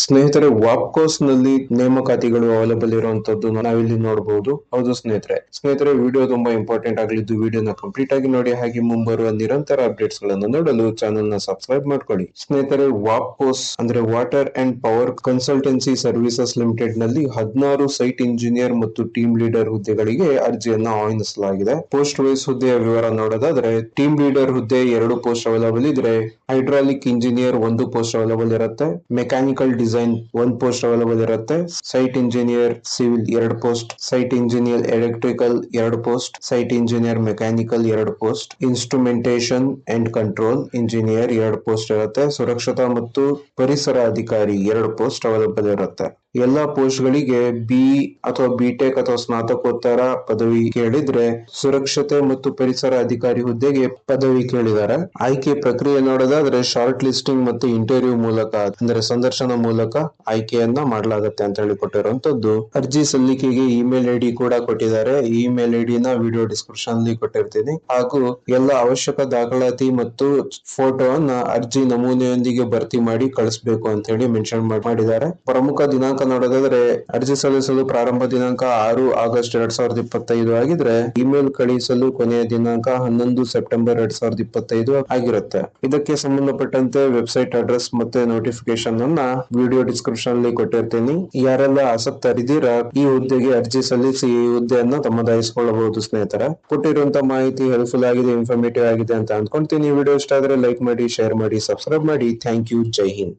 ಸ್ನೇಹಿತರೆ, ವಾಪ್ಕೋಸ್ ನಲ್ಲಿ ನೇಮಕಾತಿಗಳು ಅವೈಲೇಬಲ್ ಇರುವಂತದ್ದು ನಾವಿಲ್ಲಿ ನೋಡಬಹುದು. ಹೌದು ಸ್ನೇಹಿತರೆ, ವಿಡಿಯೋ ತುಂಬಾ ಇಂಪಾರ್ಟೆಂಟ್ ಆಗಲಿದ್ದು ವಿಡಿಯೋನ ಕಂಪ್ಲೀಟ್ ಆಗಿ ನೋಡಿ. ಹಾಗೆ ಮುಂಬರುವ ನಿರಂತರ ಅಪ್ಡೇಟ್ಸ್ ಗಳನ್ನು ನೋಡಲು ಚಾನೆಲ್ ನ ಸಬ್ಸ್ಕ್ರೈಬ್ ಮಾಡ್ಕೊಳ್ಳಿ. ಸ್ನೇಹಿತರೆ, ವಾಪ್ಕೋಸ್ ಅಂದ್ರೆ water and power consultancy services limited ನಲ್ಲಿ 16 ಸೈಟ್ ಇಂಜಿನಿಯರ್ ಮತ್ತು ಟೀಮ್ ಲೀಡರ್ ಹುದ್ದೆಗಳಿಗೆ ಅರ್ಜಿಯನ್ನ ಆಹ್ವಾನಿಸಲಾಗಿದೆ. ಪೋಸ್ಟ್ ವೈಸ್ ಹುದ್ದೆಯ ವಿವರ ನೋಡೋದಾದ್ರೆ, ಟೀಮ್ ಲೀಡರ್ ಹುದ್ದೆ 2 ಪೋಸ್ಟ್ ಅವೈಲೇಬಲ್ ಇದ್ರೆ, ಹೈಡ್ರಾಲಿಕ್ ಇಂಜಿನಿಯರ್ 1 ಪೋಸ್ಟ್ ಅವೈಲೇಬಲ್ ಇರುತ್ತೆ, ಮೆಕ್ಯಾನಿಕಲ್ ಡಿಸೈನ್ 1 ಪೋಸ್ಟ್ ಅವೈಲೇಬಲ್ ಇರುತ್ತೆ, site engineer civil 2 post, site engineer electrical 2 post, site engineer mechanical 2 post, instrumentation and control engineer 2 post ಇರುತ್ತೆ, ಸುರಕ್ಷತಾ ಮತ್ತು ಪರಿಸರ ಅಧಿಕಾರಿ 2 ಪೋಸ್ಟ್ ಅವೈಲೇಬಲ್ ಇರುತ್ತೆ. ಎಲ್ಲಾ ಪೋಸ್ಟ್ ಗಳಿಗೆ ಬಿಇ ಅಥವಾ ಬಿಟೆಕ್ ಅಥವಾ ಸ್ನಾತಕೋತ್ತರ ಪದವಿ ಕೇಳಿದ್ರೆ, ಸುರಕ್ಷತೆ ಮತ್ತು ಪರಿಸರ ಅಧಿಕಾರಿ ಹುದ್ದೆಗೆ ಪದವಿ ಕೇಳಿದ್ದಾರೆ. ಆಯ್ಕೆ ಪ್ರಕ್ರಿಯೆ ನೋಡೋದಾದ್ರೆ, ಶಾರ್ಟ್ ಲಿಸ್ಟಿಂಗ್ ಮತ್ತು ಇಂಟರ್ವ್ಯೂ ಮೂಲಕ ಅಂದ್ರೆ ಸಂದರ್ಶನ ಮೂಲಕ ಆಯ್ಕೆಯನ್ನ ಮಾಡಲಾಗುತ್ತೆ ಅಂತ ಹೇಳಿ ಕೊಟ್ಟಿರುವಂತದ್ದು. ಅರ್ಜಿ ಸಲ್ಲಿಕೆಗೆ ಇಮೇಲ್ ಐಡಿ ಕೂಡ ಕೊಟ್ಟಿದ್ದಾರೆ. ಈ ಇಮೇಲ್ ಐಡಿ ನ ವಿಡಿಯೋ ಡಿಸ್ಕ್ರಿಪ್ಷನ್ ಅಲ್ಲಿ ಕೊಟ್ಟಿರ್ತೀನಿ. ಹಾಗೂ ಎಲ್ಲ ಅವಶ್ಯಕ ದಾಖಲಾತಿ ಮತ್ತು ಫೋಟೋವನ್ನ ಅರ್ಜಿ ನಮೂನೆಯೊಂದಿಗೆ ಭರ್ತಿ ಮಾಡಿ ಕಳಿಸಬೇಕು ಅಂತ ಹೇಳಿ ಮೆನ್ಷನ್ ಮಾಡಿದ್ದಾರೆ. ಪ್ರಮುಖ ದಿನಾಂಕ ನೋಡೋದಾದ್ರೆ, ಅರ್ಜಿ ಸಲ್ಲಿಸಲು ಪ್ರಾರಂಭ ದಿನಾಂಕ 6 ಆಗಸ್ಟ್ 2025 ಆಗಿದ್ರೆ, ಇಮೇಲ್ ಕಳುಹಿಸಲು ಕೊನೆಯ ದಿನಾಂಕ 11 ಸೆಪ್ಟೆಂಬರ್ 2025 ಆಗಿರುತ್ತೆ. ಇದಕ್ಕೆ ಸಂಬಂಧಪಟ್ಟಂತೆ ವೆಬ್ಸೈಟ್ ಅಡ್ರೆಸ್ ಮತ್ತೆ ನೋಟಿಫಿಕೇಶನ್ ಅನ್ನ ವಿಡಿಯೋ ಡಿಸ್ಕ್ರಿಪ್ಷನ್ ಅಲ್ಲಿ ಕೊಟ್ಟಿರ್ತೀನಿ. ಯಾರೆಲ್ಲ ಆಸಕ್ತರಿದ್ದೀರಾ ಈ ಹುದ್ದೆಗೆ ಅರ್ಜಿ ಸಲ್ಲಿಸಿ ಈ ಹುದ್ದೆಯನ್ನ ತಮ್ಮದಾಯಿಸಿಕೊಳ್ಳಬಹುದು. ಸ್ನೇಹಿತರೆ, ಕೊಟ್ಟಿರುವಂತಹ ಮಾಹಿತಿ ಹೆಲ್ಪ್ಫುಲ್ ಆಗಿದೆ, ಇನ್ಫಾರ್ಮೇಟಿವ್ ಆಗಿದೆ ಅಂತ ಅನ್ಕೊಂತೀನಿ. ವಿಡಿಯೋ ಇಷ್ಟ ಆದ್ರೆ ಲೈಕ್ ಮಾಡಿ, ಶೇರ್ ಮಾಡಿ, ಸಬ್ಸ್ಕ್ರೈಬ್ ಮಾಡಿ. Thank you. ಜೈ ಹಿಂದ್.